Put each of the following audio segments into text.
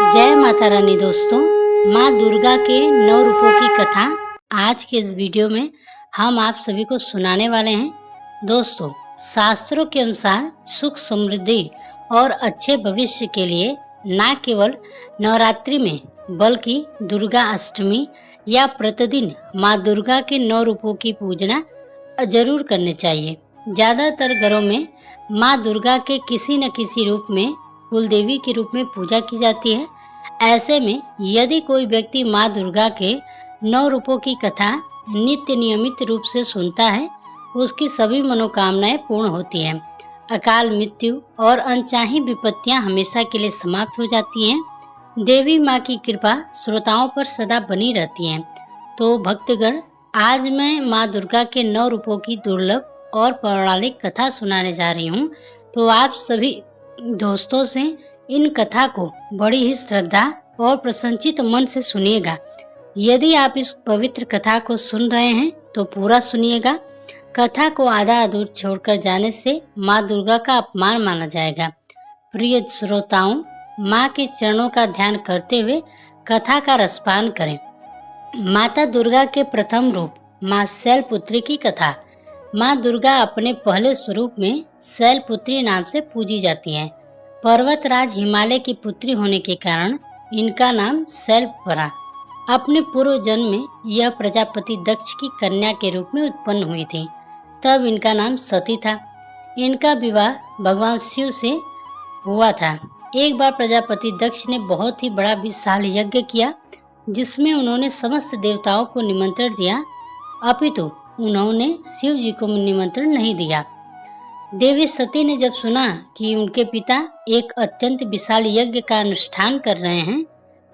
जय माता रानी दोस्तों। माँ दुर्गा के 9 रूपों की कथा आज के इस वीडियो में हम आप सभी को सुनाने वाले हैं। दोस्तों, शास्त्रों के अनुसार सुख समृद्धि और अच्छे भविष्य के लिए न केवल नवरात्रि में बल्कि दुर्गा अष्टमी या प्रतिदिन माँ दुर्गा के 9 रूपों की पूजना जरूर करनी चाहिए। ज्यादातर घरों में माँ दुर्गा के किसी न किसी रूप में कुल देवी के रूप में पूजा की जाती है। ऐसे में यदि कोई व्यक्ति माँ दुर्गा के 9 रूपों की कथा नित्य नियमित रूप से सुनता है, उसकी सभी मनोकामनाएं पूर्ण होती हैं। अकाल मृत्यु और अनचाही विपत्तियां हमेशा के लिए समाप्त हो जाती हैं। देवी माँ की कृपा श्रोताओं पर सदा बनी रहती है। तो भक्तगण, आज मैं माँ दुर्गा के 9 रूपों की दुर्लभ और पौराणिक कथा सुनाने जा रही हूँ। तो आप सभी दोस्तों से इन कथा को बड़ी ही श्रद्धा और प्रसन्नचित मन से सुनिएगा। यदि आप इस पवित्र कथा को सुन रहे हैं तो पूरा सुनिएगा। कथा को आधा अधूरा छोड़कर जाने से माँ दुर्गा का अपमान माना जाएगा। प्रिय श्रोताओं, माँ के चरणों का ध्यान करते हुए कथा का रसपान करें। माता दुर्गा के प्रथम रूप माँ शैलपुत्री की कथा। माँ दुर्गा अपने पहले स्वरूप में शैलपुत्री नाम से पूजी जाती हैं। पर्वतराज हिमालय की पुत्री होने के कारण इनका नाम शैल पड़ा। अपने पूर्व जन्म में यह प्रजापति दक्ष की कन्या के रूप में उत्पन्न हुई थी। तब इनका नाम सती था। इनका विवाह भगवान शिव से हुआ था। एक बार प्रजापति दक्ष ने बहुत ही बड़ा विशाल यज्ञ किया, जिसमें उन्होंने समस्त देवताओं को निमंत्रण दिया, अपितु उन्होंने शिव जी को निमंत्रण नहीं दिया। देवी सती ने जब सुना कि उनके पिता एक अत्यंत विशाल यज्ञ का अनुष्ठान कर रहे हैं,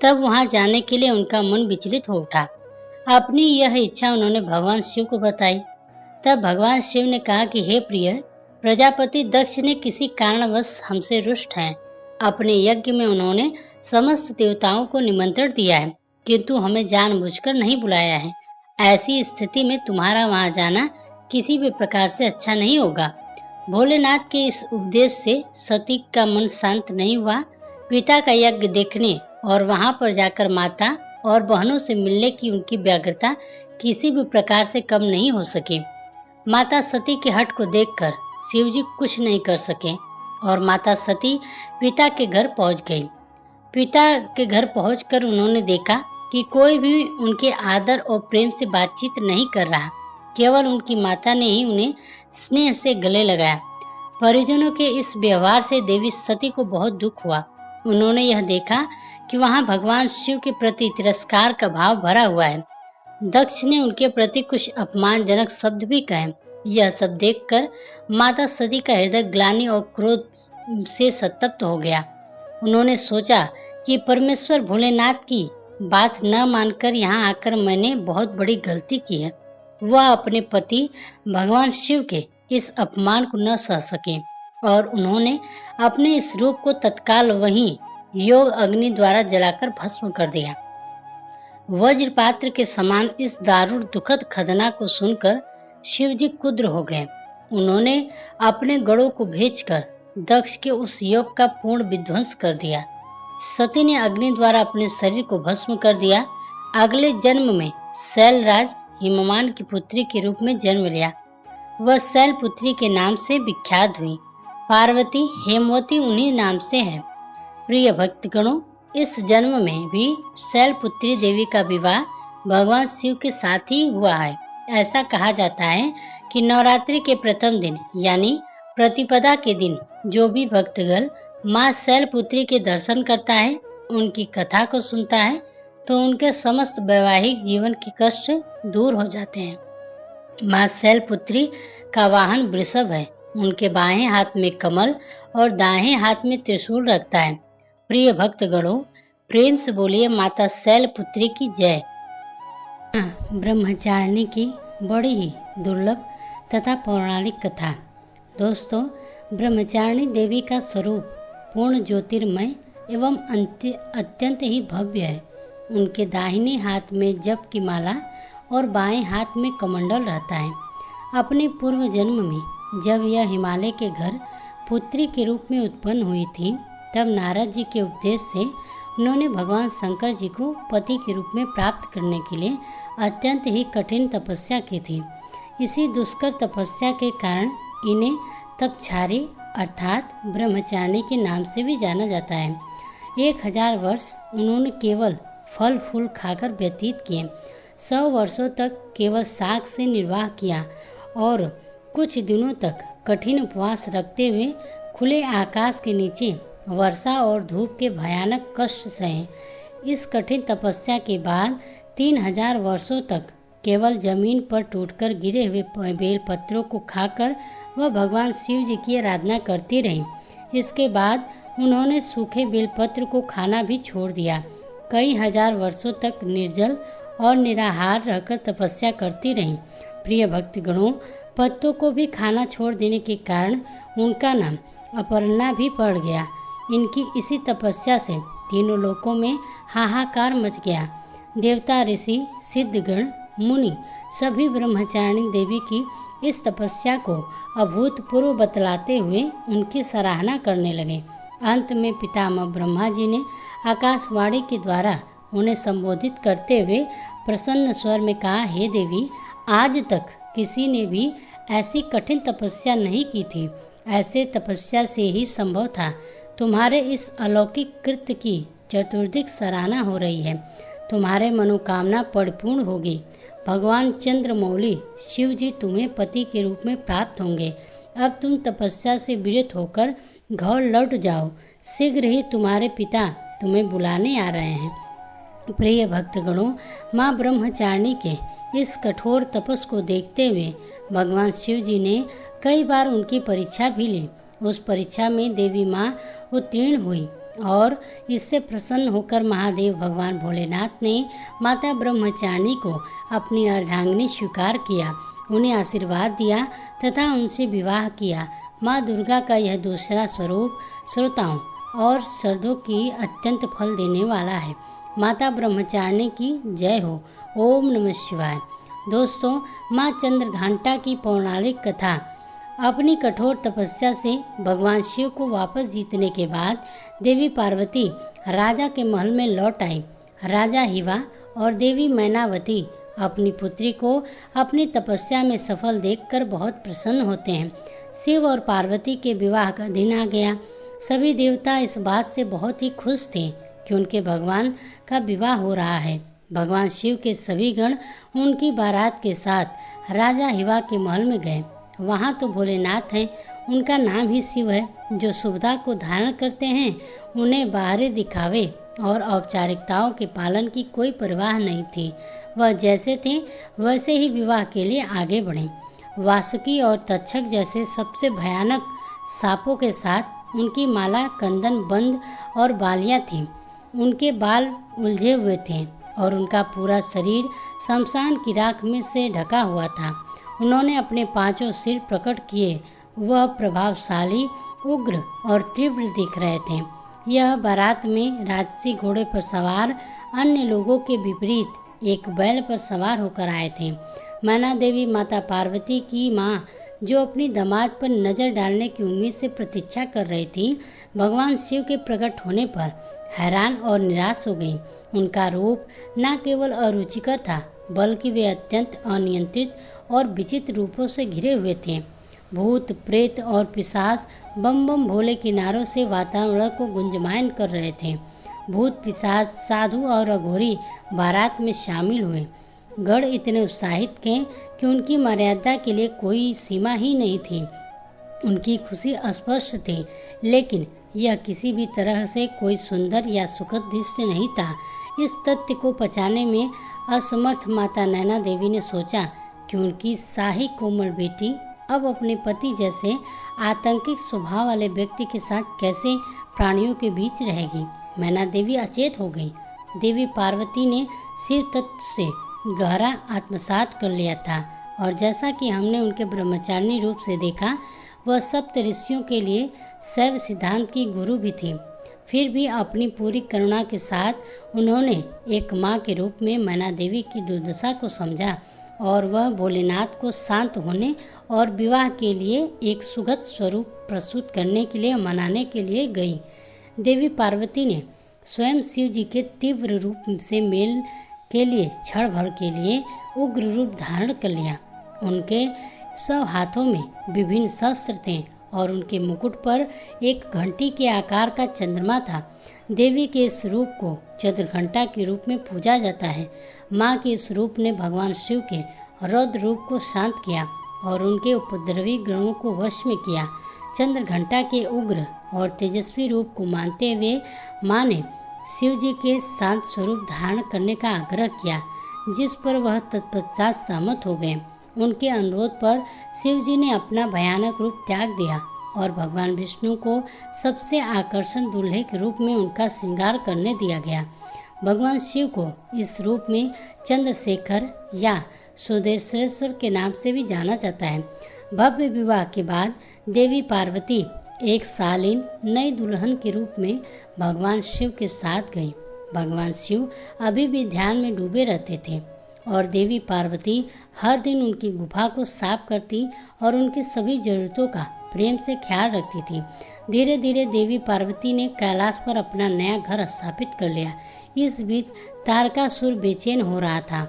तब वहां जाने के लिए उनका मन विचलित हो उठा। अपनी यह इच्छा उन्होंने भगवान शिव को बताई। तब भगवान शिव ने कहा कि हे प्रिय, प्रजापति दक्ष ने किसी कारणवश हमसे रुष्ट हैं। अपने यज्ञ में उन्होंने समस्त देवताओं को निमंत्रण दिया है, किंतु हमें जानबूझकर नहीं बुलाया है। ऐसी स्थिति में तुम्हारा वहां जाना किसी भी प्रकार से अच्छा नहीं होगा। भोलेनाथ के इस उपदेश से सती का मन शांत नहीं हुआ। पिता का यज्ञ देखने और वहां पर जाकर माता और बहनों से मिलने की उनकी व्यग्रता किसी भी प्रकार से कम नहीं हो सकी। माता सती के हठ को देखकर शिवजी कुछ नहीं कर सके और माता सती पिता के घर पहुंच गई। पिता के घर पहुंचकर उन्होंने देखा कि कोई भी उनके आदर और प्रेम से बातचीत नहीं कर रहा। केवल उनकी माता ने ही उन्हें स्नेह से गले लगाया। परिजनों के इस व्यवहार से देवी सती को बहुत दुख हुआ। उन्होंने यह देखा कि वहां भगवान शिव के प्रति तिरस्कार का भाव भरा हुआ है। दक्ष ने उनके प्रति कुछ अपमानजनक शब्द भी कहे। यह सब देखकर माता सती का हृदय ग्लानि और क्रोध से संतप्त हो गया। उन्होंने सोचा कि परमेश्वर भोलेनाथ की बात न मानकर यहाँ आकर मैंने बहुत बड़ी गलती की है। वह अपने पति भगवान शिव के इस अपमान को न सह सके और उन्होंने अपने इस रूप को तत्काल वहीं योग अग्नि द्वारा जलाकर भस्म कर दिया। वज्रपात्र के समान इस दारुण दुखद खतना को सुनकर शिवजी क्रुद्ध हो गए। उन्होंने अपने गणों को भेजकर दक्ष के उस योग का पूर्ण विध्वंस कर दिया। सती ने अग्नि द्वारा अपने शरीर को भस्म कर दिया। अगले जन्म में शैलराज हिमवान की पुत्री के रूप में जन्म लिया। वह शैलपुत्री के नाम से विख्यात हुई। पार्वती हेमवती उन्हीं नाम से है। प्रिय भक्तगणों, इस जन्म में भी शैलपुत्री देवी का विवाह भगवान शिव के साथ ही हुआ है। ऐसा कहा जाता है कि नवरात्रि के प्रथम दिन यानी प्रतिपदा के दिन जो भी भक्तगण माँ शैलपुत्री के दर्शन करता है, उनकी कथा को सुनता है, तो उनके समस्त वैवाहिक जीवन के कष्ट दूर हो जाते हैं। माँ शैलपुत्री का वाहन वृषभ है। उनके बाएं हाथ में कमल और दाएं हाथ में त्रिशूल रखता है। प्रिय भक्तगणों, प्रेम से बोलिए माता शैलपुत्री की जय। ब्रह्मचारिणी की बड़ी ही दुर्लभ तथा पौराणिक कथा। दोस्तों, ब्रह्मचारिणी देवी का स्वरूप पूर्ण ज्योतिर्मय एवं अत्यंत ही भव्य है। उनके दाहिने हाथ में जप की माला और बाएं हाथ में कमंडल रहता है। अपने पूर्व जन्म में जब यह हिमालय के घर पुत्री के रूप में उत्पन्न हुई थी, तब नारद जी के उपदेश से उन्होंने भगवान शंकर जी को पति के रूप में प्राप्त करने के लिए अत्यंत ही कठिन तपस्या की थी। इसी दुष्कर तपस्या के कारण इन्हें तपछारी अर्थात ब्रह्मचारिणी के नाम से भी जाना जाता है। 1000 वर्ष उन्होंने केवल फल फूल खाकर व्यतीत किए। 100 वर्षों तक केवल शाक से निर्वाह किया और कुछ दिनों तक कठिन उपवास रखते हुए खुले आकाश के नीचे वर्षा और धूप के भयानक कष्ट सहे। इस कठिन तपस्या के बाद 3000 वर्षों तक केवल जमीन पर टूटकर गिरे हुए बेलपत्रों को खाकर वह भगवान शिव जी की आराधना करती रहीं। इसके बाद उन्होंने सूखे बेलपत्र को खाना भी छोड़ दिया। कई हजार वर्षों तक निर्जल और निराहार रहकर तपस्या करती रहीं। प्रिय भक्तगणों, पत्तों को भी खाना छोड़ देने के कारण उनका नाम अपर्णा भी पड़ गया। इनकी इसी तपस्या से तीनों लोकों में हाहाकार मच गया। देवता, ऋषि, सिद्धगण, मुनि सभी ब्रह्मचारिणी देवी की इस तपस्या को अभूतपूर्व बतलाते हुए उनकी सराहना करने लगे। अंत में पितामह ब्रह्मा जी ने आकाशवाणी के द्वारा उन्हें संबोधित करते हुए प्रसन्न स्वर में कहा, हे देवी, आज तक किसी ने भी ऐसी कठिन तपस्या नहीं की थी। ऐसे तपस्या से ही संभव था। तुम्हारे इस अलौकिक कृत्य की चतुर्दिक सराहना हो रही है। तुम्हारे मनोकामना परिपूर्ण होगी। भगवान चंद्रमौली शिव जी तुम्हें पति के रूप में प्राप्त होंगे। अब तुम तपस्या से विरत होकर घर लौट जाओ। शीघ्र ही तुम्हारे पिता तुम्हें बुलाने आ रहे हैं। प्रिय भक्तगणों, माँ ब्रह्मचारिणी के इस कठोर तपस को देखते हुए भगवान शिव जी ने कई बार उनकी परीक्षा भी ली। उस परीक्षा में देवी माँ उत्तीर्ण हुई और इससे प्रसन्न होकर महादेव भगवान भोलेनाथ ने माता ब्रह्मचारिणी को अपनी अर्धांगिनी स्वीकार किया, उन्हें आशीर्वाद दिया तथा उनसे विवाह किया। माँ दुर्गा का यह दूसरा स्वरूप श्रोताओं और श्रद्धों की अत्यंत फल देने वाला है। माता ब्रह्मचारिणी की जय हो। ओम नमः शिवाय। दोस्तों, माँ चंद्रघंटा की पौराणिक कथा। अपनी कठोर तपस्या से भगवान शिव को वापस जीतने के बाद देवी पार्वती राजा के महल में लौट आई। राजा हिवा और देवी मैनावती अपनी पुत्री को अपनी तपस्या में सफल देखकर बहुत प्रसन्न होते हैं। शिव और पार्वती के विवाह का दिन आ गया। सभी देवता इस बात से बहुत ही खुश थे कि उनके भगवान का विवाह हो रहा है। भगवान शिव के सभी गण उनकी बारात के साथ राजा हिवा के महल में गए। वहाँ तो भोलेनाथ हैं, उनका नाम ही शिव है, जो सुविधा को धारण करते हैं। उन्हें बाहरी दिखावे और औपचारिकताओं के पालन की कोई परवाह नहीं थी। वह जैसे थे वैसे ही विवाह के लिए आगे बढ़े। वासुकी और तक्षक जैसे सबसे भयानक सांपों के साथ उनकी माला कंदन बंद और बालियाँ थीं। उनके बाल उलझे हुए थे और उनका पूरा शरीर शमशान की राख में से ढका हुआ था। उन्होंने अपने 5 सिर प्रकट किए। वह प्रभावशाली, उग्र और तीव्र दिख रहे थे। यह बारात में राजसी घोड़े पर सवार अन्य लोगों के विपरीत एक बैल पर सवार होकर आए थे। मैना देवी माता पार्वती की माँ, जो अपनी दामाद पर नजर डालने की उम्मीद से प्रतीक्षा कर रही थी, भगवान शिव के प्रकट होने पर हैरान और निराश हो गई। उनका रूप न केवल अरुचिकर था, बल्कि वे अत्यंत अनियंत्रित और विचित्र रूपों से घिरे हुए थे। भूत, प्रेत और पिशाच बम बम भोले किनारों से वातावरण को गुंजयमान कर रहे थे। भूत, पिशाच, साधु और अघोरी बारात में शामिल हुए। गण इतने उत्साहित थे कि उनकी मर्यादा के लिए कोई सीमा ही नहीं थी। उनकी खुशी अस्पष्ट थी, लेकिन यह किसी भी तरह से कोई सुंदर या सुखद दृश्य नहीं था। इस तथ्य को पचाने में असमर्थ माता नैना देवी ने सोचा कि उनकी शाही कोमल बेटी अब अपने पति जैसे आतंकिक स्वभाव वाले व्यक्ति के साथ कैसे प्राणियों के बीच रहेगी। मैना देवी अचेत हो गई। देवी पार्वती ने शिव तत्व से गहरा आत्मसात कर लिया था और जैसा कि हमने उनके ब्रह्मचारिणी रूप से देखा, वह सप्त ऋषियों के लिए शैव सिद्धांत की गुरु भी थी। फिर भी अपनी पूरी करुणा के साथ उन्होंने एक माँ के रूप में मैना देवी की दुर्दशा को समझा और वह भोलेनाथ को शांत होने और विवाह के लिए एक सुगत स्वरूप प्रस्तुत करने के लिए मनाने के लिए गई। देवी पार्वती ने स्वयं शिव जी के तीव्र रूप से मेल के लिए क्षण भर के लिए उग्र रूप धारण कर लिया। उनके सब हाथों में विभिन्न शस्त्र थे और उनके मुकुट पर एक घंटी के आकार का चंद्रमा था। देवी के इस रूप को चंद्रघंटा के रूप में पूजा जाता है। माँ के इस रूप ने भगवान शिव के रौद्र रूप को शांत किया और उनके उपद्रवी ग्रहों को वश में किया। चंद्रघंटा के उग्र और तेजस्वी रूप को मानते हुए माँ ने शिव जी के शांत स्वरूप धारण करने का आग्रह किया, जिस पर वह तत्पश्चात सहमत हो गए। उनके अनुरोध पर शिव जी ने अपना भयानक रूप त्याग दिया और भगवान विष्णु को सबसे आकर्षण दूल्हे के रूप में उनका श्रृंगार करने दिया गया। भगवान शिव को इस रूप में चंद्रशेखर या सुदर्शनेश्वर के नाम से भी जाना जाता है। भव्य विवाह के बाद देवी पार्वती एक शालीन नई दुल्हन के रूप में भगवान शिव के साथ गई। भगवान शिव अभी भी ध्यान में डूबे रहते थे और देवी पार्वती हर दिन उनकी गुफा को साफ करती और उनकी सभी जरूरतों का प्रेम से ख्याल रखती थी। धीरे धीरे देवी पार्वती ने कैलाश पर अपना नया घर स्थापित कर लिया। इस बीच तारकासुर बेचैन हो रहा था।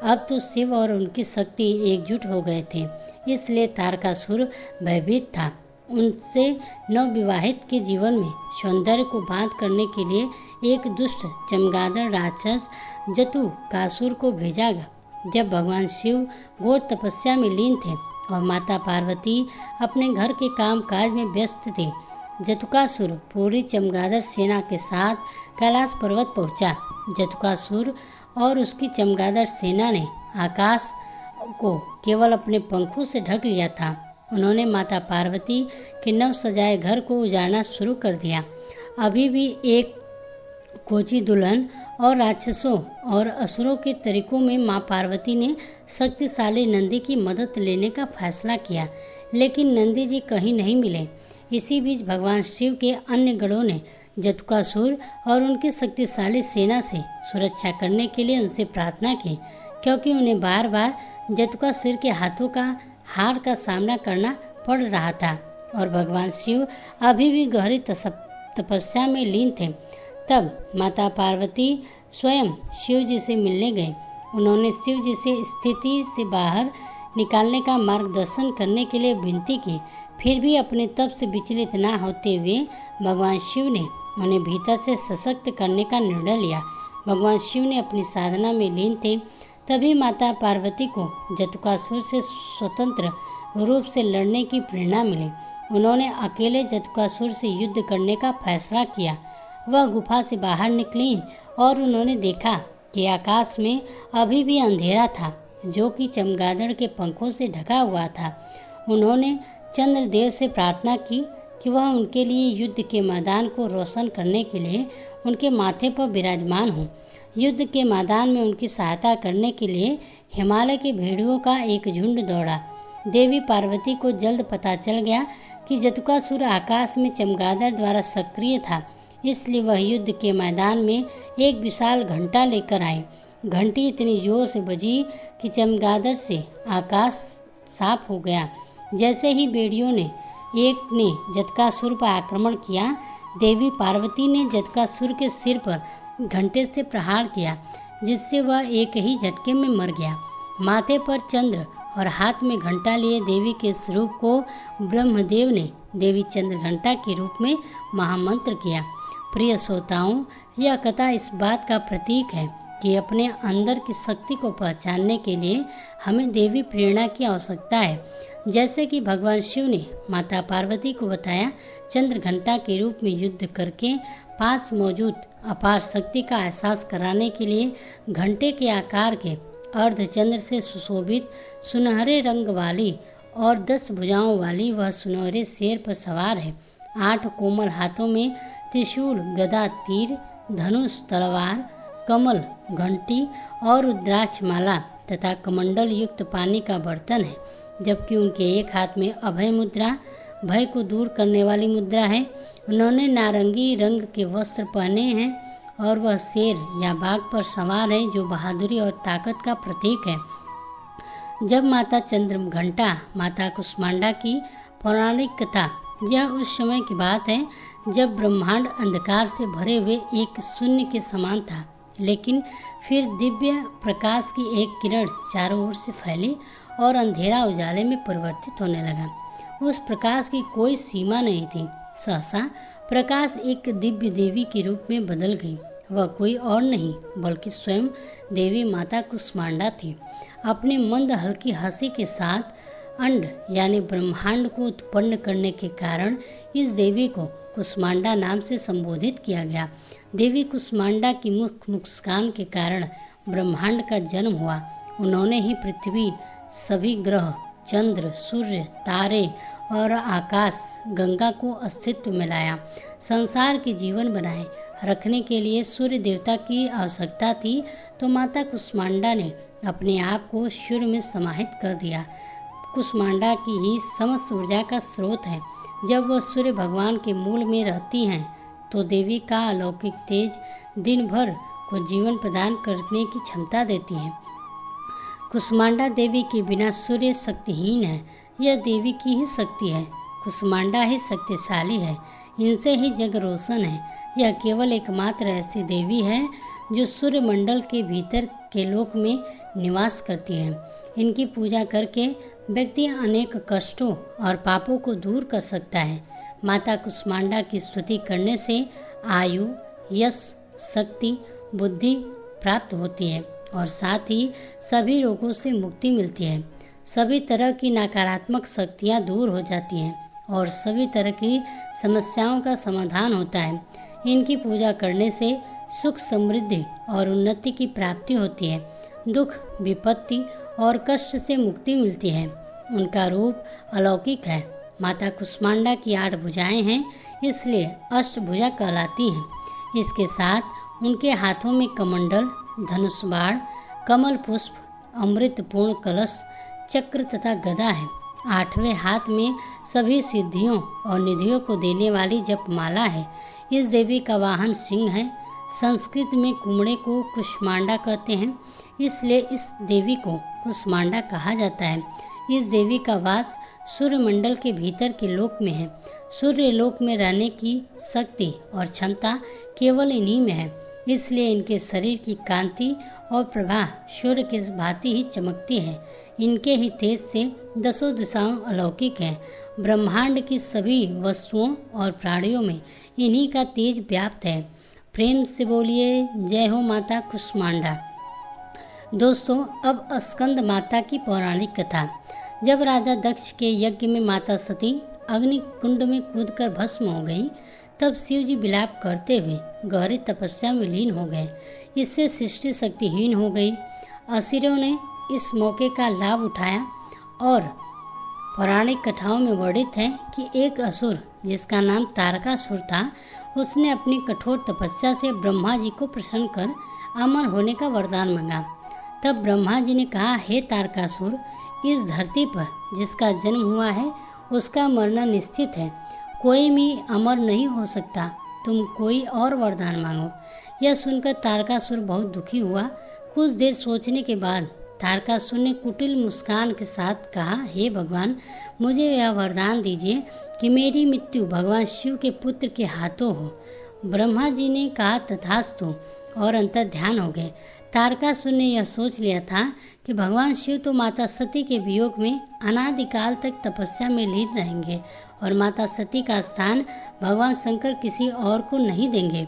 अब तो शिव और उनकी शक्ति एकजुट हो गए थे, इसलिए तारकासुर भयभीत था। उनसे नवविवाहित के जीवन में सौंदर्य को बांध करने के लिए एक दुष्ट चमगादड़ राक्षस जटाकासुर को भेजा गया। जब भगवान शिव घोर तपस्या में लीन थे और माता पार्वती अपने घर के काम काज में व्यस्त थी, जटाकासुर पूरी चमगादड़ सेना के साथ कैलाश पर्वत पहुंचा। जटाकासुर और उसकी चमगादड़ सेना ने आकाश को केवल अपने पंखों से ढक लिया था। उन्होंने माता पार्वती के नव सजाए घर को उजाड़ना शुरू कर दिया। अभी भी एक कोची दुल्हन और राक्षसों और असुरों के तरीकों में मां पार्वती ने शक्तिशाली नंदी की मदद लेने का फैसला किया, लेकिन नंदी जी कहीं नहीं मिले। इसी बीच भगवान शिव के अन्य गणों ने जटाकासुर और उनकी शक्तिशाली सेना से सुरक्षा करने के लिए उनसे प्रार्थना की, क्योंकि उन्हें बार बार जटाकासुर के हाथों का हार का सामना करना पड़ रहा था और भगवान शिव अभी भी गहरी तपस्या में लीन थे। तब माता पार्वती स्वयं शिव जी से मिलने गए। उन्होंने शिव जी से स्थिति से बाहर निकालने का मार्गदर्शन करने के लिए विनती की। फिर भी अपने तप से विचलित न होते हुए भगवान शिव ने उन्हें भीतर से सशक्त करने का निर्णय लिया। भगवान शिव ने अपनी साधना में लीन थे। तभी माता पार्वती को जटाकासुर से स्वतंत्र रूप से लड़ने की प्रेरणा मिली। उन्होंने अकेले जटाकासुर से युद्ध करने का फैसला किया। वह गुफा से बाहर निकली और उन्होंने देखा कि आकाश में अभी भी अंधेरा था, जो कि चमगादड़ के पंखों से ढका हुआ था। उन्होंने चंद्रदेव से प्रार्थना की कि वह उनके लिए युद्ध के मैदान को रोशन करने के लिए उनके माथे पर विराजमान हों। युद्ध के मैदान में उनकी सहायता करने के लिए हिमालय के भेड़ियों का एक झुंड दौड़ा। देवी पार्वती को जल्द पता चल गया कि जटाकासुर आकाश में चमगादड़ द्वारा सक्रिय था, इसलिए वह युद्ध के मैदान में एक विशाल घंटा लेकर आए। घंटी इतनी जोर से बजी कि चमगादड़ से आकाश साफ हो गया। जैसे ही भेड़ियों ने एक ने जटाकासुर पर आक्रमण किया, देवी पार्वती ने जटाकासुर के सिर पर घंटे से प्रहार किया, जिससे वह एक ही झटके में मर गया। माथे पर चंद्र और हाथ में घंटा लिए देवी के स्वरूप को ब्रह्मदेव ने देवी चंद्रघंटा के रूप में महामंत्र किया। प्रिय श्रोताओं, यह कथा इस बात का प्रतीक है कि अपने अंदर की शक्ति को पहचानने के लिए हमें देवी प्रेरणा की आवश्यकता है। जैसे कि भगवान शिव ने माता पार्वती को बताया, चंद्रघंटा के रूप में युद्ध करके पास मौजूद अपार शक्ति का एहसास कराने के लिए घंटे के आकार के अर्धचंद्र से सुशोभित सुनहरे रंग वाली और 10 भुजाओं वाली वह सुनहरे शेर पर सवार है। 8 कोमल हाथों में त्रिशूल, गदा, तीर, धनुष, तलवार, कमल, घंटी और रुद्राक्ष माला तथा कमंडल युक्त पानी का बर्तन है, जबकि उनके एक हाथ में अभय मुद्रा, भय को दूर करने वाली मुद्रा है। उन्होंने नारंगी रंग के वस्त्र पहने हैं और वह शेर या बाघ पर सवार है, जो बहादुरी और ताकत का प्रतीक है। जब माता चंद्रघंटा माता कुष्मांडा की पौराणिक कथा, यह उस समय की बात है जब ब्रह्मांड अंधकार से भरे हुए एक शून्य के समान था, लेकिन फिर दिव्य प्रकाश की एक किरण चारों ओर से फैली और अंधेरा उजाले में परिवर्तित होने लगा। उस प्रकाश की कोई सीमा नहीं थी। सहसा प्रकाश एक दिव्य देवी के रूप में बदल गई। वह कोई और नहीं बल्कि स्वयं देवी माता कुष्मांडा थी। अपने मंद हल्की हंसी के साथ अंड यानी ब्रह्मांड को उत्पन्न करने के कारण इस देवी को कुष्मांडा नाम से संबोधित किया गया। देवी कुष्मांडा की मुस्कान के कारण ब्रह्मांड का जन्म हुआ। उन्होंने ही पृथ्वी, सभी ग्रह, चंद्र, सूर्य, तारे और आकाश गंगा को अस्तित्व में लाया। संसार के जीवन बनाए रखने के लिए सूर्य देवता की आवश्यकता थी, तो माता कुष्मांडा ने अपने आप को सूर्य में समाहित कर दिया। कुष्मांडा की ही समस्त ऊर्जा का स्रोत है। जब वह सूर्य भगवान के मूल में रहती हैं तो देवी का अलौकिक तेज दिन भर को जीवन प्रदान करने की क्षमता देती है। कुष्मांडा देवी के बिना सूर्य शक्तिहीन है। यह देवी की ही शक्ति है। कुष्मांडा ही शक्तिशाली है। इनसे ही जग रोशन है। यह केवल एकमात्र ऐसी देवी है जो सूर्य मंडल के भीतर के लोक में निवास करती है। इनकी पूजा करके व्यक्ति अनेक कष्टों और पापों को दूर कर सकता है। माता कुष्मांडा की स्तुति करने से आयु, यश, शक्ति, बुद्धि प्राप्त होती है और साथ ही सभी रोगों से मुक्ति मिलती है। सभी तरह की नकारात्मक शक्तियाँ दूर हो जाती हैं और सभी तरह की समस्याओं का समाधान होता है। इनकी पूजा करने से सुख, समृद्धि और उन्नति की प्राप्ति होती है। दुख, विपत्ति और कष्ट से मुक्ति मिलती है। उनका रूप अलौकिक है। माता कुष्मांडा की 8 भुजाएं हैं, इसलिए अष्टभुजा कहलाती हैं। इसके साथ उनके हाथों में कमंडल, धनुष बाण, कमल पुष्प, अमृतपूर्ण कलश, चक्र तथा गदा है। 8वें हाथ में सभी सिद्धियों और निधियों को देने वाली जपमाला है। इस देवी का वाहन सिंह है। संस्कृत में कुमड़े को कुष्मांडा कहते हैं, इसलिए इस देवी को कुष्मांडा कहा जाता है। इस देवी का वास सूर्य मंडल के भीतर के लोक में है। सूर्य लोक में रहने की शक्ति और क्षमता केवल इन्हीं में है, इसलिए इनके शरीर की कांति और प्रभा सूर्य के भांति ही चमकती है। इनके ही तेज से 10 दिशाओं अलौकिक हैं। ब्रह्मांड की सभी वस्तुओं और प्राणियों में इन्हीं का तेज व्याप्त है। प्रेम से बोलिए जय हो माता कुष्मांडा। दोस्तों, अब स्कंद माता की पौराणिक कथा। जब राजा दक्ष के यज्ञ में माता सती अग्नि कुंड में कूदकर भस्म हो गई, तब शिव जी विलाप करते हुए गहरी तपस्या में लीन हो गए। इससे सृष्टि शक्तिहीन हो गई। असुरों ने इस मौके का लाभ उठाया और पौराणिक कथाओं में वर्णित है कि एक असुर जिसका नाम तारकासुर था, उसने अपनी कठोर तपस्या से ब्रह्मा जी को प्रसन्न कर अमर होने का वरदान मांगा। तब ब्रह्मा जी ने कहा, हे तारकासुर, इस धरती पर जिसका जन्म हुआ है उसका मरना निश्चित है। कोई भी अमर नहीं हो सकता। तुम कोई और वरदान मांगो। यह सुनकर तारकासुर बहुत दुखी हुआ। कुछ देर सोचने के बाद तारकासुर ने कुटिल मुस्कान के साथ कहा, हे भगवान, मुझे यह वरदान दीजिए कि मेरी मृत्यु भगवान शिव के पुत्र के हाथों हो। ब्रह्मा जी ने कहा, तथास्तु, और अंतर ध्यान हो गए। तारकासुर ने यह सोच लिया था कि भगवान शिव तो माता सती के वियोग में अनादिकाल तक तपस्या में लीन रहेंगे और माता सती का स्थान भगवान शंकर किसी और को नहीं देंगे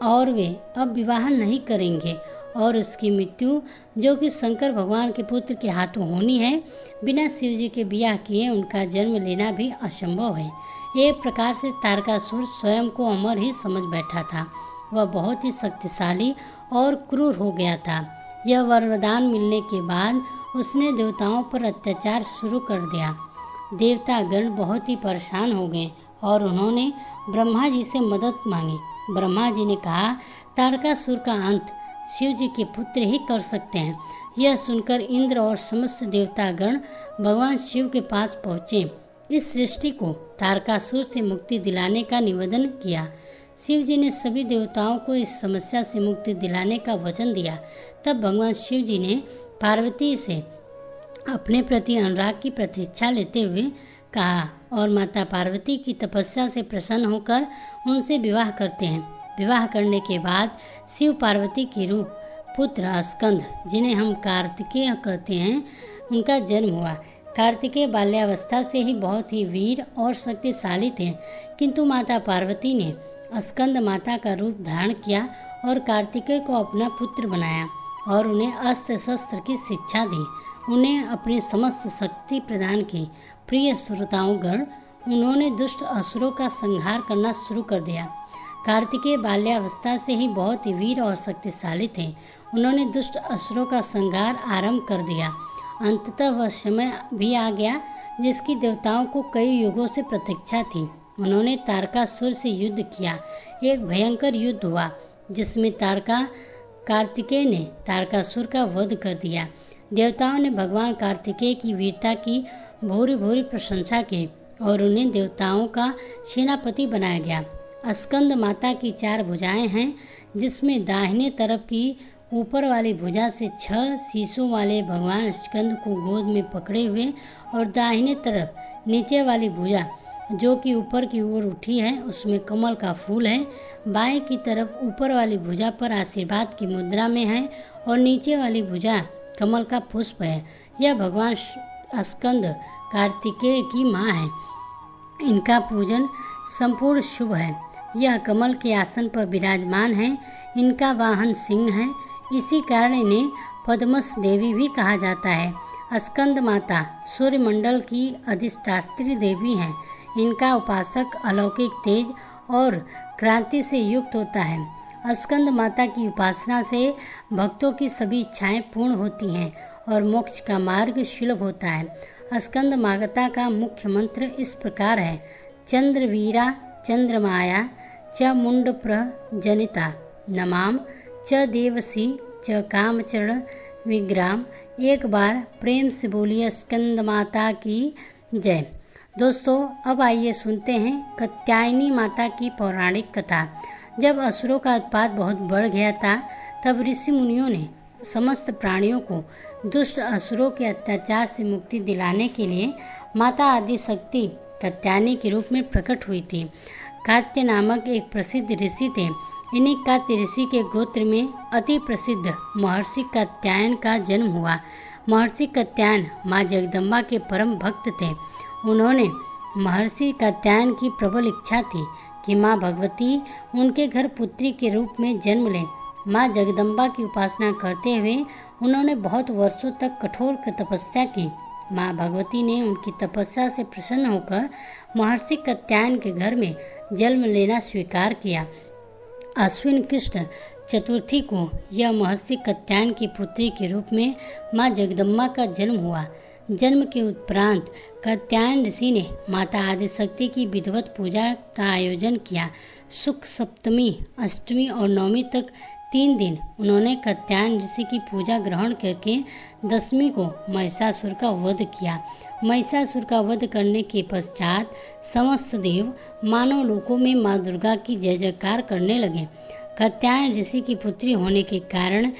और वे अब विवाह नहीं करेंगे और उसकी मृत्यु, जो कि शंकर भगवान के पुत्र के हाथों होनी है, बिना शिव जी के ब्याह किए उनका जन्म लेना भी असंभव है। एक प्रकार से तारकासुर स्वयं को अमर ही समझ बैठा था। वह बहुत ही शक्तिशाली और क्रूर हो गया था। यह वरदान मिलने के बाद उसने देवताओं पर अत्याचार शुरू कर दिया। देवतागण बहुत ही परेशान हो गए और उन्होंने ब्रह्मा जी से मदद मांगी। ब्रह्मा जी ने कहा, तारकासुर का अंत शिव जी के पुत्र ही कर सकते हैं। यह सुनकर इंद्र और समस्त देवतागण भगवान शिव के पास पहुँचे। इस सृष्टि को तारकासुर से मुक्ति दिलाने का निवेदन किया। शिव जी ने सभी देवताओं को इस समस्या से मुक्ति दिलाने का वचन दिया। तब भगवान शिव जी ने पार्वती से अपने प्रति अनुराग की प्रतीक्षा लेते हुए कहा और माता पार्वती की तपस्या से प्रसन्न होकर उनसे विवाह करते हैं। विवाह करने के बाद शिव पार्वती के रूप पुत्र स्कंद, जिन्हें हम कार्तिकेय कहते हैं, उनका जन्म हुआ। कार्तिकेय बाल्यावस्था से ही बहुत ही वीर और शक्तिशाली थे, किंतु माता पार्वती ने स्कंद माता का रूप धारण किया और कार्तिकेय को अपना पुत्र बनाया और उन्हें अस्त्र शस्त्र की शिक्षा दी। उन्हें अपनी समस्त शक्ति प्रदान की। प्रिय श्रोताओंगण, उन्होंने दुष्ट असुरों का संहार करना शुरू कर दिया। कार्तिकेय बाल्यावस्था से ही बहुत ही वीर और शक्तिशाली थे। उन्होंने दुष्ट असुरों का संहार आरंभ कर दिया। अंततः वह समय भी आ गया जिसकी देवताओं को कई युगों से प्रतीक्षा थी। उन्होंने तारकासुर से युद्ध किया। एक भयंकर युद्ध हुआ जिसमें कार्तिकेय ने तारकासुर का वध कर दिया। देवताओं ने भगवान कार्तिकेय की वीरता की भूरी भूरी प्रशंसा की और उन्हें देवताओं का सेनापति बनाया गया। स्कंद माता की 4 भुजाएं हैं, जिसमें दाहिने तरफ की ऊपर वाली भुजा से 6 शीशों वाले भगवान स्कंद को गोद में पकड़े हुए और दाहिने तरफ नीचे वाली भुजा जो कि ऊपर की ओर उठी है, उसमें कमल का फूल है। बाएं की तरफ ऊपर वाली भुजा पर आशीर्वाद की मुद्रा में है और नीचे वाली भुजा कमल का पुष्प है। यह भगवान स्कंद कार्तिकेय की माँ है। इनका पूजन संपूर्ण शुभ है। यह कमल के आसन पर विराजमान है। इनका वाहन सिंह है, इसी कारण इन्हें पद्मस देवी भी कहा जाता है। स्कंद माता सूर्यमंडल की अधिष्ठात्री देवी हैं। इनका उपासक अलौकिक तेज और क्रांति से युक्त होता है। स्कंद माता की उपासना से भक्तों की सभी इच्छाएं पूर्ण होती हैं और मोक्ष का मार्ग सुलभ होता है। स्कंद माता का मुख्य मंत्र इस प्रकार है: चंद्रवीरा चंद्रमाया च मुंड प्रजनिता नमाम च देवसी च कामचरण विग्राम। एक बार प्रेम से बोलिए स्कंद माता की जय। दोस्तों, अब आइए सुनते हैं कात्यायनी माता की पौराणिक कथा। जब असुरों का उत्पात बहुत बढ़ गया था, तब ऋषि मुनियों ने समस्त प्राणियों को दुष्ट असुरों के अत्याचार से मुक्ति दिलाने के लिए माता आदि शक्ति कात्यायनी के रूप में प्रकट हुई थी। कात्य नामक एक प्रसिद्ध ऋषि थे। इन्हीं कात्य ऋषि के गोत्र में अति प्रसिद्ध महर्षि कात्यायन का जन्म हुआ। महर्षि कात्यायन माँ जगदम्बा के परम भक्त थे। उन्होंने महर्षि कात्यायन की प्रबल इच्छा थी कि माँ भगवती उनके घर पुत्री के रूप में जन्म लें। माँ जगदम्बा की उपासना करते हुए उन्होंने बहुत वर्षों तक कठोर तपस्या की। माँ भगवती ने उनकी तपस्या से प्रसन्न होकर महर्षि कात्यायन के घर में जन्म लेना स्वीकार किया। अश्विन कृष्ण चतुर्थी को यह महर्षि कात्यायन की पुत्री के रूप में माँ जगदम्बा का जन्म हुआ। जन्म के उपरांत कात्यायन ऋषि ने माता आदिशक्ति की विधिवत पूजा का आयोजन किया। शुक्ल सप्तमी, अष्टमी और नवमी तक 3 दिन उन्होंने कात्यायन ऋषि की पूजा ग्रहण करके 10वीं को महिषासुर का वध किया। महिषासुर का वध करने के पश्चात समस्त देव मानव लोकों में माँ दुर्गा की जय जयकार करने लगे। कात्यायन ऋषि की पुत्री होने के कारण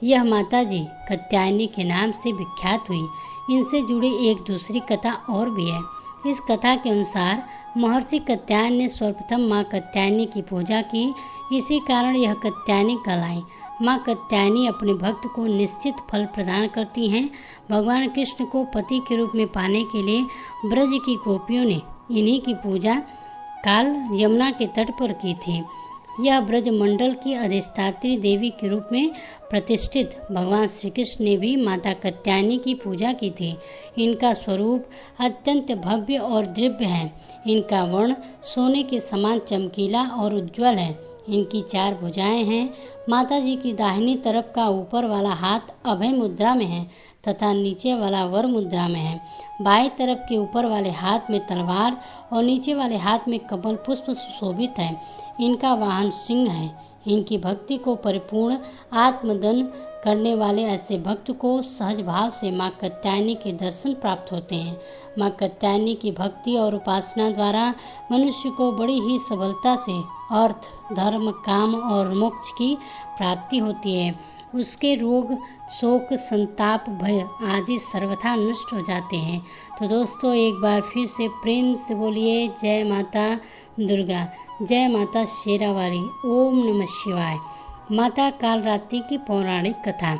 यह माता जी कात्यायनी के नाम से विख्यात हुई। इनसे जुड़ी एक दूसरी कथा और भी है। इस कथा के अनुसार महर्षि कात्यायन ने सर्वप्रथम माँ कात्यायनी की पूजा की, इसी कारण यह कात्यायनी कहलाई। माँ कात्यायनी अपने भक्त को निश्चित फल प्रदान करती हैं। भगवान कृष्ण को पति के रूप में पाने के लिए ब्रज की गोपियों ने इन्हीं की पूजा काल यमुना के तट पर की थी। यह ब्रज मंडल की अधिष्ठात्री देवी के रूप में प्रतिष्ठित भगवान श्री कृष्ण ने भी माता कात्यायनी की पूजा की थी। इनका स्वरूप अत्यंत भव्य और दिव्य है। इनका वर्ण सोने के समान चमकीला और उज्ज्वल है। इनकी 4 भुजाएं हैं। माता जी की दाहिनी तरफ का ऊपर वाला हाथ अभय मुद्रा में है तथा नीचे वाला वर मुद्रा में है। बाएं तरफ के ऊपर वाले हाथ में तलवार और नीचे वाले हाथ में कमल पुष्प सुशोभित है। इनका वाहन सिंह है। इनकी भक्ति को परिपूर्ण आत्मदन करने वाले ऐसे भक्त को सहज भाव से माँ कात्यायनी के दर्शन प्राप्त होते हैं। माँ कात्यायनी की भक्ति और उपासना द्वारा मनुष्य को बड़ी ही सबलता से अर्थ, धर्म, काम और मोक्ष की प्राप्ति होती है। उसके रोग, शोक, संताप, भय आदि सर्वथा नष्ट हो जाते हैं। तो दोस्तों एक बार फिर से प्रेम से बोलिए जय माता दुर्गा, जय माता शेरावाली, ओम नमः शिवाय। माता कालरात्रि की पौराणिक कथा।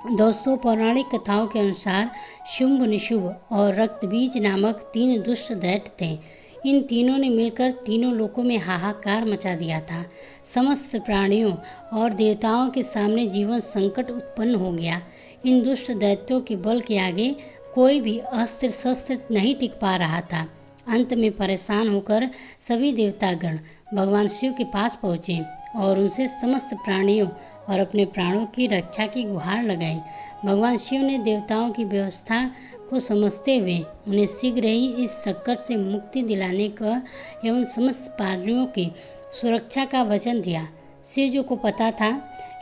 दोस्तों पौराणिक कथाओं के अनुसार शुंभ, निशुंभ और रक्तबीज नामक 3 दुष्ट दैत्य थे। इन तीनों ने मिलकर तीनों लोकों में हाहाकार मचा दिया था। समस्त प्राणियों और देवताओं के सामने जीवन संकट उत्पन्न हो गया। इन दुष्ट दैत्यों के बल के आगे कोई भी अस्त्र शस्त्र नहीं टिक पा रहा था। अंत में परेशान होकर सभी देवतागण भगवान शिव के पास पहुँचे और उनसे समस्त प्राणियों और अपने प्राणों की रक्षा की गुहार लगाई। भगवान शिव ने देवताओं की व्यवस्था को समझते हुए उन्हें शीघ्र ही इस संकट से मुक्ति दिलाने का एवं समस्त प्राणियों की सुरक्षा का वचन दिया। शिव जी को पता था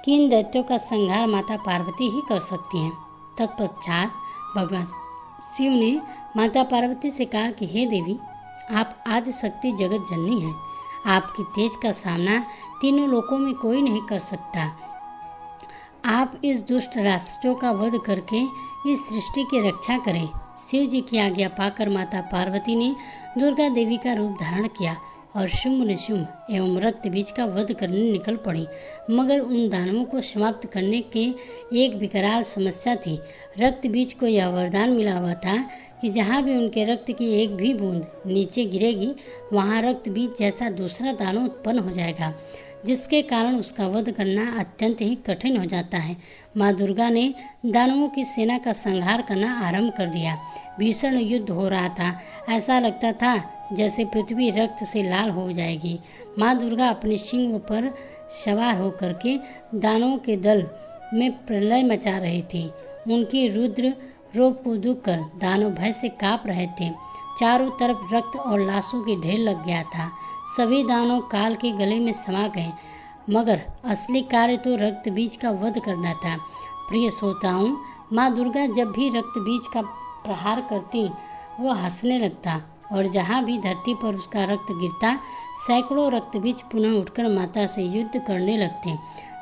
कि इन दैत्यों का संहार माता पार्वती ही कर सकती हैं। तत्पश्चात भगवान शिव ने माता पार्वती से कहा कि हे देवी, आप आदि शक्ति जगत जननी हैं। आपकी तेज का सामना तीनों लोकों में कोई नहीं कर सकता। आप इस दुष्ट राक्षसों का वध करके इस सृष्टि की रक्षा करें। शिव जी की आज्ञा पाकर माता पार्वती ने दुर्गा देवी का रूप धारण किया और शुंभ, निशुंभ एवं रक्तबीज का वध करने निकल पड़ी। मगर उन दानवों को समाप्त करने के एक विकराल समस्या थी। रक्तबीज को यह वरदान मिला हुआ था कि जहाँ भी उनके रक्त की एक भी बूंद नीचे गिरेगी, वहाँ रक्तबीज जैसा दूसरा दानव उत्पन्न हो जाएगा, जिसके कारण उसका वध करना अत्यंत ही कठिन हो जाता है। माँ दुर्गा ने दानवों की सेना का संहार करना आरंभ कर दिया। भीषण युद्ध हो रहा था। ऐसा लगता था जैसे पृथ्वी रक्त से लाल हो जाएगी। माँ दुर्गा अपने सिंह पर सवार होकर के दानवों के दल में प्रलय मचा रही थी। उनकी रुद्र रूप को देखकर दानव भय से कांप रहे थे। चारों तरफ रक्त और लाशों के ढेर लग गया था। सभी दानव काल के गले में समा गए, मगर असली कार्य तो रक्त बीज का वध करना था। प्रिय श्रोताओं, माँ दुर्गा जब भी रक्त बीज का प्रहार करती, वह हंसने लगता और जहाँ भी धरती पर उसका रक्त गिरता, सैकड़ों रक्त बीज पुनः उठकर माता से युद्ध करने लगते।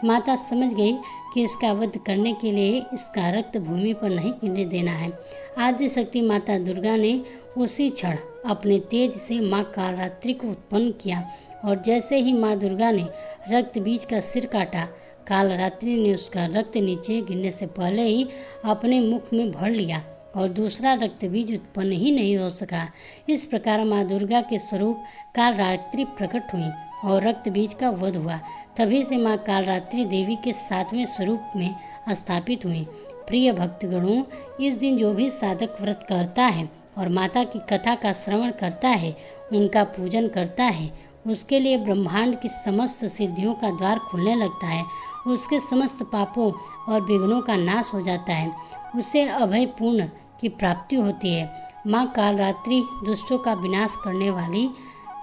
माता समझ गई कि इसका वध करने के लिए इसका रक्त भूमि पर नहीं गिरने देना है। आदि शक्ति माता दुर्गा ने उसी क्षण अपने तेज से माँ कालरात्रि को उत्पन्न किया और जैसे ही माँ दुर्गा ने रक्त बीज का सिर काटा, कालरात्रि ने उसका रक्त नीचे गिरने से पहले ही अपने मुख में भर लिया और दूसरा रक्त बीज उत्पन्न ही नहीं हो सका। इस प्रकार माँ दुर्गा के स्वरूप कालरात्रि प्रकट हुई और रक्त बीज का वध हुआ। तभी से माँ कालरात्रि देवी के 7वें स्वरूप में स्थापित हुई। प्रिय भक्तगणों, इस दिन जो भी साधक व्रत करता है और माता की कथा का श्रवण करता है, उनका पूजन करता है, उसके लिए ब्रह्मांड की समस्त सिद्धियों का द्वार खुलने लगता है। उसके समस्त पापों और विघ्नों का नाश हो जाता है। उसे अभय पूर्ण की प्राप्ति होती है। माँ कालरात्रि दुष्टों का विनाश करने वाली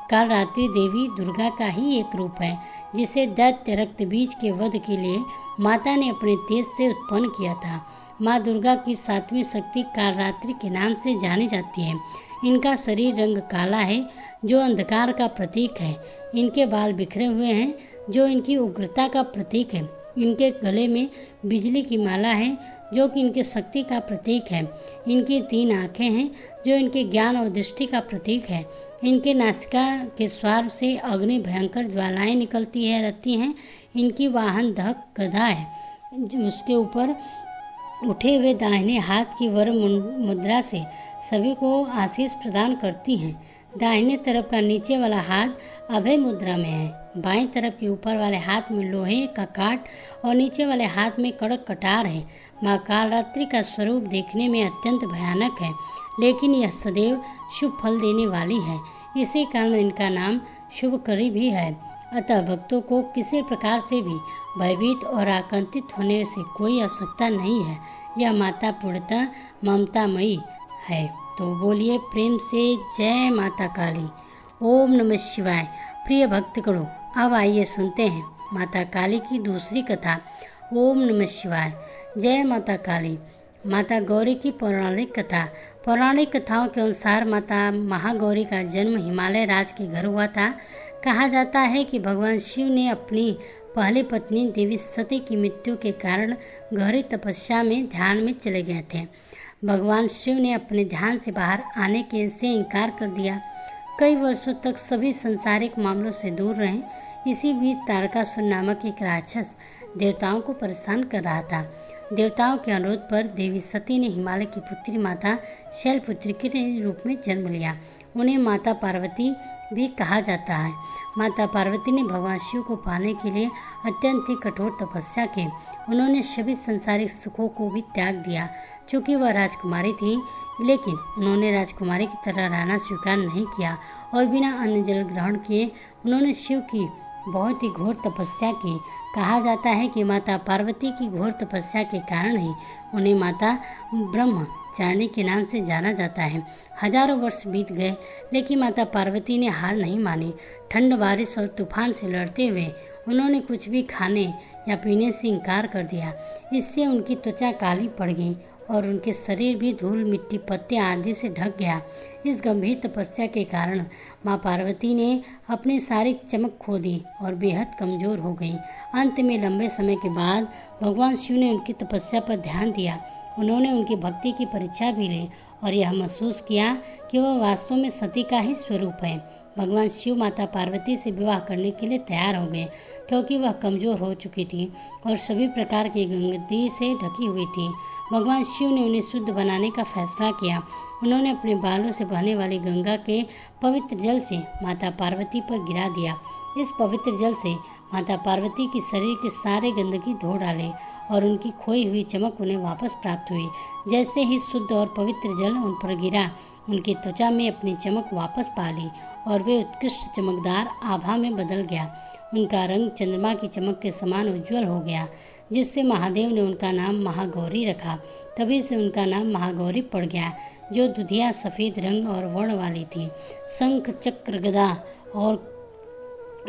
कालरात्रि देवी दुर्गा का ही एक रूप है, जिसे दैत्य रक्त बीज के वध के लिए माता ने अपने तेज से उत्पन्न किया था। माँ दुर्गा की 7वीं शक्ति कालरात्रि के नाम से जानी जाती है। इनका शरीर रंग काला है, जो अंधकार का प्रतीक है। इनके बाल बिखरे हुए हैं, जो इनकी उग्रता का प्रतीक है। इनके गले में बिजली की माला है, जो कि इनकी शक्ति का प्रतीक है। इनकी 3 आँखें हैं, जो इनके ज्ञान और दृष्टि का प्रतीक है। इनके नासिका के स्वार से अग्नि भयंकर ज्वालाएं निकलती रहती हैं। इनकी वाहन दहक गदा है, उसके ऊपर उठे हुए दाहिने हाथ की वर मुद्रा से सभी को आशीष प्रदान करती हैं। दाहिने तरफ का नीचे वाला हाथ अभय मुद्रा में है। बाईं तरफ के ऊपर वाले हाथ में लोहे का काट और नीचे वाले हाथ में कड़क कटार है। माँ कालरात्रि का स्वरूप देखने में अत्यंत भयानक है, लेकिन यह सदैव शुभ फल देने वाली है। इसी कारण इनका नाम शुभकरी भी है। अतः भक्तों को किसी प्रकार से भी भयभीत और आतंकित होने से कोई आवश्यकता नहीं है। यह माता पूर्णतः ममतामयी है। तो बोलिए प्रेम से जय माता काली। ओम नमः शिवाय। प्रिय भक्तगणों, अब आइए सुनते हैं माता काली की दूसरी कथा। ओम नमः शिवाय। जय माता काली। माता गौरी की पौराणिक कथा। पौराणिक कथाओं के अनुसार माता महागौरी का जन्म हिमालय राज के घर हुआ था। कहा जाता है कि भगवान शिव ने अपनी पहली पत्नी देवी सती की मृत्यु के कारण गहरी तपस्या में ध्यान में चले गए थे। भगवान शिव ने अपने ध्यान से बाहर आने से इनकार कर दिया। कई वर्षों तक सभी सांसारिक मामलों से दूर रहे। इसी बीच तारकासुर नामक एक राक्षस देवताओं को परेशान कर रहा था। देवताओं के अनुरोध पर देवी सती ने हिमालय की पुत्री माता शैलपुत्री के रूप में जन्म लिया। उन्हें माता पार्वती भी कहा जाता है। माता पार्वती ने भगवान शिव को पाने के लिए अत्यंत ही कठोर तपस्या की। उन्होंने सभी संसारिक सुखों को भी त्याग दिया। चूँकि वह राजकुमारी थी, लेकिन उन्होंने राजकुमारी की तरह रहना स्वीकार नहीं किया और बिना अन्न जल ग्रहण किए उन्होंने शिव की बहुत ही घोर तपस्या की। कहा जाता है कि माता पार्वती की घोर तपस्या के कारण ही उन्हें माता ब्रह्मचारिणी के नाम से जाना जाता है। हजारों वर्ष बीत गए, लेकिन माता पार्वती ने हार नहीं मानी। ठंड, बारिश और तूफान से लड़ते हुए उन्होंने कुछ भी खाने या पीने से इनकार कर दिया। इससे उनकी त्वचा काली पड़ गई और उनके शरीर भी धूल, मिट्टी, पत्ते आदि से ढक गया। इस गंभीर तपस्या के कारण माँ पार्वती ने अपनी सारी चमक खो दी और बेहद कमजोर हो गई। अंत में लंबे समय के बाद भगवान शिव ने उनकी तपस्या पर ध्यान दिया। उन्होंने उनकी भक्ति की परीक्षा भी ली और यह महसूस किया कि वह वास्तव में सती का ही स्वरूप है। भगवान शिव माता पार्वती से विवाह करने के लिए तैयार हो गए, क्योंकि वह कमजोर हो चुकी थी और सभी प्रकार की गंदगी से ढकी हुई थी। भगवान शिव ने उन्हें शुद्ध बनाने का फैसला किया। उन्होंने अपने बालों से बहने वाली गंगा के पवित्र जल से माता पार्वती पर गिरा दिया। इस पवित्र जल से माता पार्वती के शरीर के सारे गंदगी धो डाले और उनकी खोई हुई चमक उन्हें वापस प्राप्त हुई। जैसे ही शुद्ध और पवित्र जल उन पर गिरा, उनकी त्वचा में अपनी चमक वापस पा ली और वे उत्कृष्ट चमकदार आभा में बदल गया। उनका रंग चंद्रमा की चमक के समान उज्जवल हो गया, जिससे महादेव ने उनका नाम महागौरी रखा। तभी से उनका नाम महागौरी पड़ गया, जो दुधिया सफ़ेद रंग और वर्ण वाली थी। शंख, चक्र, गदा और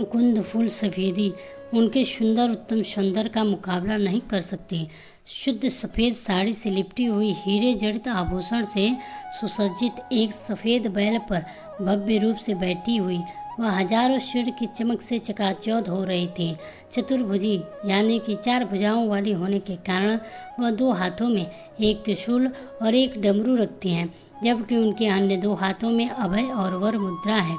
कुंद फूल सफेदी उनके सुंदर उत्तम सौंदर्य का मुकाबला नहीं कर सकती। शुद्ध सफ़ेद साड़ी से लिपटी हुई हीरे जड़ित आभूषण से सुसज्जित एक सफ़ेद बैल पर भव्य रूप से बैठी हुई वह हजारों सूर्य की चमक से चकाचौंध हो रही थी। चतुर्भुजी यानी कि 4 भुजाओं वाली होने के कारण वह 2 हाथों में एक त्रिशूल और एक डमरू रखती हैं, जबकि उनके अन्य 2 हाथों में अभय और वर मुद्रा है।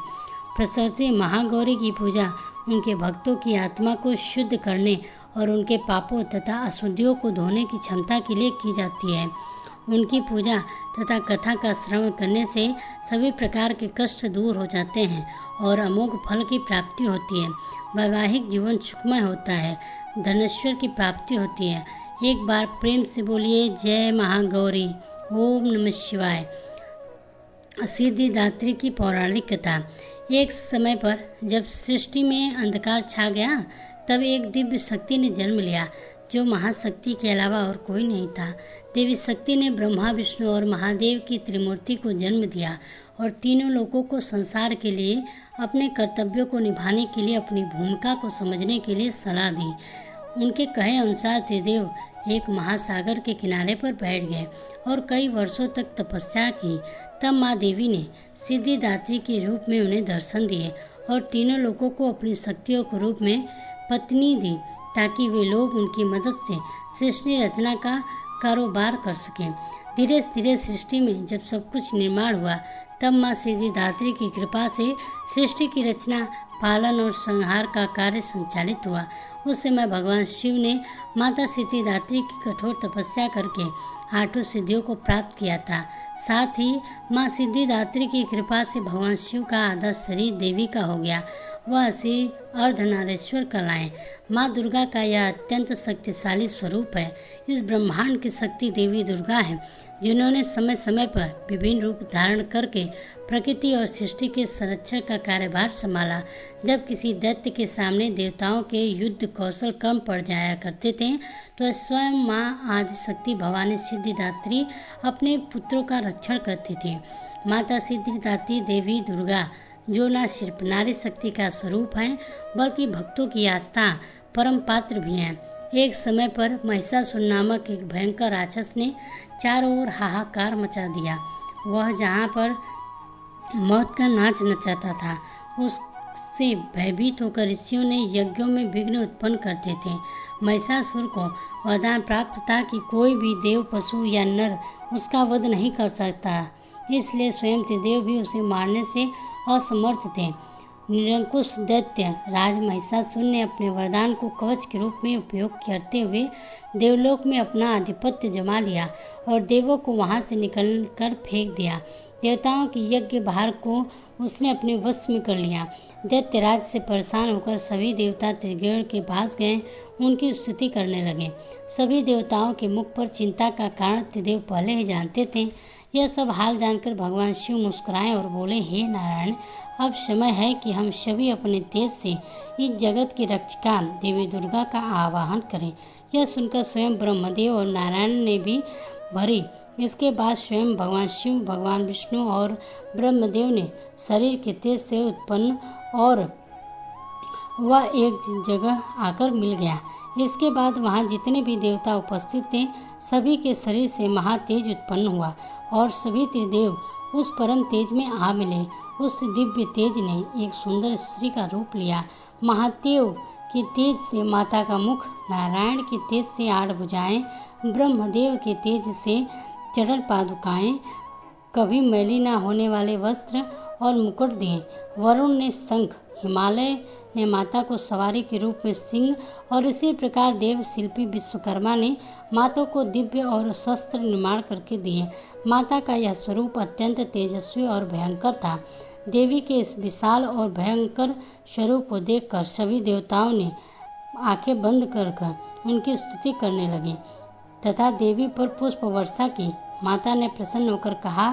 प्रशंसनीय महागौरी की पूजा उनके भक्तों की आत्मा को शुद्ध करने और उनके पापों तथा अशुद्धियों को धोने की क्षमता के लिए की जाती है। उनकी पूजा तथा कथा का श्रवण करने से सभी प्रकार के कष्ट दूर हो जाते हैं और अमोघ फल की प्राप्ति होती है। वैवाहिक जीवन सुखमय होता है, धनेश्वर की प्राप्ति होती है। एक बार प्रेम से बोलिए जय महागौरी, ओम नमः शिवाय। सिद्धिदात्री की पौराणिक कथा। एक समय पर जब सृष्टि में अंधकार छा गया, तब एक दिव्य शक्ति ने जन्म लिया, जो महाशक्ति के अलावा और कोई नहीं था। देवी शक्ति ने ब्रह्मा, विष्णु और महादेव की त्रिमूर्ति को जन्म दिया और तीनों लोगों को संसार के लिए अपने कर्तव्यों को निभाने के लिए अपनी भूमिका को समझने के लिए सलाह दी। उनके कहे अनुसार त्रिदेव एक महासागर के किनारे पर बैठ गए और कई वर्षों तक तपस्या की। तब माँ देवी ने सिद्धिदात्री के रूप में उन्हें दर्शन दिए और तीनों लोगों को अपनी शक्तियों के रूप में पत्नी दी, ताकि वे लोग उनकी मदद से सृष्टि रचना का कारोबार कर सकें। धीरे धीरे सृष्टि में जब सब कुछ निर्माण हुआ, तब माँ सिद्धिदात्री की कृपा से सृष्टि की रचना, पालन और संहार का कार्य संचालित हुआ। उस समय भगवान शिव ने माता सिद्धिदात्री की कठोर तपस्या करके 8 सिद्धियों को प्राप्त किया था। साथ ही माँ सिद्धिदात्री की कृपा से भगवान शिव का आधा शरीर देवी का हो गया। वह श्री अर्धनारीश्वर कहलाएं। माँ दुर्गा का यह अत्यंत शक्तिशाली स्वरूप है। इस ब्रह्मांड की शक्ति देवी दुर्गा है, जिन्होंने समय समय पर विभिन्न रूप धारण करके प्रकृति और सृष्टि के संरक्षण का कार्यभार संभाला। जब किसी दैत्य के सामने देवताओं के युद्ध कौशल कम पड़ जाया करते थे, तो स्वयं माँ आदिशक्ति भवानी सिद्धिदात्री अपने पुत्रों का रक्षण करती थी। माता सिद्धिदात्री देवी दुर्गा, जो न सिर्फ नारी शक्ति का स्वरूप है, बल्कि भक्तों की आस्था परम पात्र भी हैं। एक समय पर महिषासुर नामक एक भयंकर राक्षस ने चारों ओर हाहाकार मचा दिया। वह जहाँ पर मौत का नाच नचाता था, से भयभीत होकर ऋषियों ने यज्ञों में विघ्न उत्पन्न करते थे। महिषासुर को वरदान प्राप्त था कि कोई भी देव, पशु या नर उसका वध नहीं कर सकता, इसलिए स्वयं त्रिदेव भी उसे मारने से असमर्थ थे। निरंकुश दैत्य राज महिषासुर ने अपने वरदान को कवच के रूप में उपयोग करते हुए देवलोक में अपना आधिपत्य जमा लिया और देवों को वहां से निकलकर फेंक दिया। देवताओं की यज्ञ भार को उसने अपने वश में कर लिया। दैत्यराज से परेशान होकर सभी देवता त्रिगण के पास गए, उनकी स्तुति करने लगे। सभी देवताओं के मुख पर चिंता का कारण त्रिदेव पहले ही जानते थे। यह सब हाल जानकर भगवान शिव मुस्कुराए और बोले, हे नारायण, अब समय है कि हम सभी अपने तेज से इस जगत की रक्षिका देवी दुर्गा का आवाहन करें। यह सुनकर स्वयं ब्रह्मदेव और नारायण ने भी भरी। इसके बाद स्वयं भगवान शिव, भगवान विष्णु और ब्रह्मदेव ने शरीर के तेज से उत्पन्न और वह एक जगह आकर मिल गया। इसके बाद वहां जितने भी देवता उपस्थित थे, सभी के शरीर से महातेज उत्पन्न हुआ और सभी त्रिदेव उस परम तेज में आ मिले। उस दिव्य तेज ने एक सुंदर स्त्री का रूप लिया। महादेव के तेज से माता का मुख, नारायण के तेज से 8 भुजाएं, ब्रह्मदेव के तेज से चरण पादुकाएं, कभी मैली न होने वाले वस्त्र और मुकुट दिए। वरुण ने शंख, हिमालय ने माता को सवारी के रूप में सिंह और इसी प्रकार देव शिल्पी विश्वकर्मा ने माता को दिव्य और शस्त्र निर्माण करके दिए। माता का यह स्वरूप अत्यंत तेजस्वी और भयंकर था। देवी के इस विशाल और भयंकर स्वरूप को देखकर सभी देवताओं ने आंखें बंद कर उनकी स्तुति करने लगे तथा देवी पर पुष्प वर्षा की। माता ने प्रसन्न होकर कहा,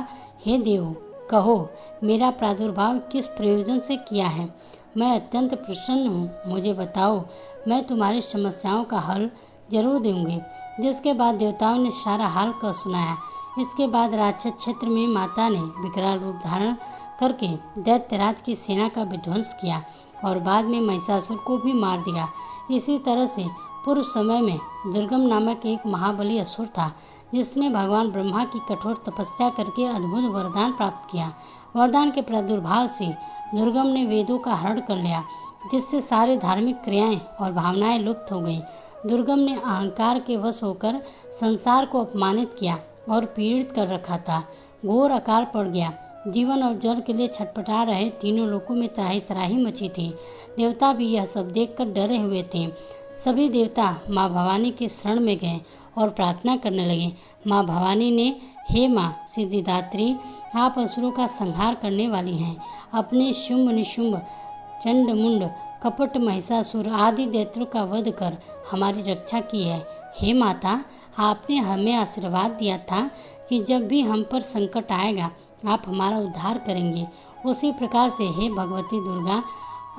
हे देव, कहो मेरा प्रादुर्भाव किस प्रयोजन से किया है? मैं अत्यंत प्रसन्न हूँ, मुझे बताओ, मैं तुम्हारी समस्याओं का हल जरूर दूंगी। जिसके बाद देवताओं ने सारा हाल कर सुनाया। इसके बाद राक्षस क्षेत्र में माता ने विकराल रूप धारण करके दैत्यराज की सेना का विध्वंस किया और बाद में महिषासुर को भी मार दिया। इसी तरह से पूर्व समय में दुर्गम नामक एक महाबली असुर था, जिसने भगवान ब्रह्मा की कठोर तपस्या करके अद्भुत वरदान प्राप्त किया। वरदान के प्रादुर्भाव से दुर्गम ने वेदों का हरण कर लिया, जिससे सारी धार्मिक क्रियाएं और भावनाएं लुप्त हो गईं। दुर्गम ने अहंकार के वश होकर संसार को अपमानित किया और पीड़ित कर रखा था। घोर अकाल पड़ गया। जीवन और जल के लिए छटपटा रहे तीनों लोकों में त्राही त्राही मची थी। देवता भी यह सब देखकर डरे हुए थे। सभी देवता माँ भवानी के शरण में गए और प्रार्थना करने लगे। माँ भवानी ने, हे माँ सिद्धिदात्री, आप असुरों का संहार करने वाली हैं। अपने शुंभ निशुंभ, चंड मुंड, कपट, महिषासुर आदि दैत्यों का वध कर हमारी रक्षा की है। हे माता, आपने हमें आशीर्वाद दिया था कि जब भी हम पर संकट आएगा आप हमारा उद्धार करेंगे। उसी प्रकार से हे भगवती दुर्गा,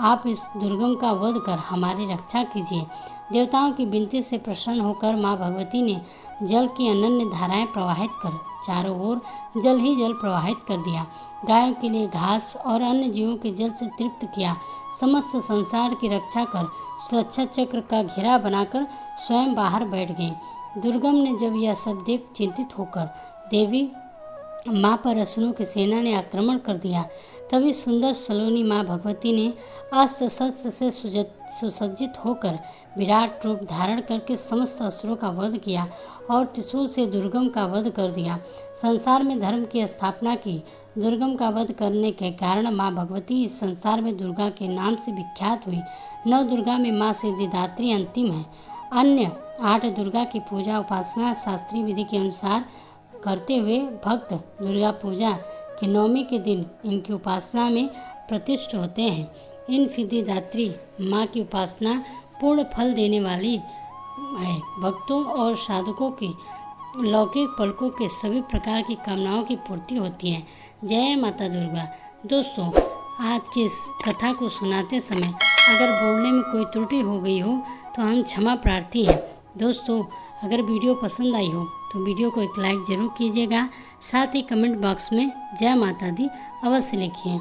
आप इस दुर्गम का वध कर हमारी रक्षा कीजिए। देवताओं की विनती से प्रसन्न होकर माँ भगवती ने जल की अनन्य धाराएं प्रवाहित कर चारों ओर जल ही जल प्रवाहित कर दिया। गायों के लिए घास और अन्य जीवों के जल से तृप्त किया। समस्त संसार की रक्षा कर सुरक्षा चक्र का घेरा बनाकर स्वयं बाहर बैठ गए। दुर्गम ने जब यह सब देख चिंतित होकर देवी माँ पर असुरों की सेना ने आक्रमण कर दिया। तभी सुंदर सलोनी माँ भगवती ने अस्त्र शस्त्र से सुसज्जित होकर विराट रूप धारण करके समस्त असुरों का वध किया और त्रिशूल से दुर्गम का वध कर दिया। संसार में धर्म की स्थापना की। दुर्गम का वध करने के कारण माँ भगवती इस संसार में दुर्गा के नाम से विख्यात हुई। 9 दुर्गा में माँ सिद्धिदात्री अंतिम है। अन्य 8 दुर्गा की पूजा उपासना शास्त्रीय विधि के अनुसार करते हुए भक्त दुर्गा पूजा के 9वीं के दिन इनकी उपासना में प्रतिष्ठ होते हैं। इन सिद्धिदात्री माँ की उपासना पूर्ण फल देने वाली है। भक्तों और साधकों की लौकिक पलकों के सभी प्रकार की कामनाओं की पूर्ति होती है। जय माता दुर्गा। दोस्तों, आज की इस कथा को सुनाते समय अगर बोलने में कोई त्रुटि हो गई हो तो हम क्षमा प्रार्थी हैं। दोस्तों, अगर वीडियो पसंद आई हो तो वीडियो को एक लाइक ज़रूर कीजिएगा। साथ ही कमेंट बॉक्स में जय माता दी अवश्य लिखिए।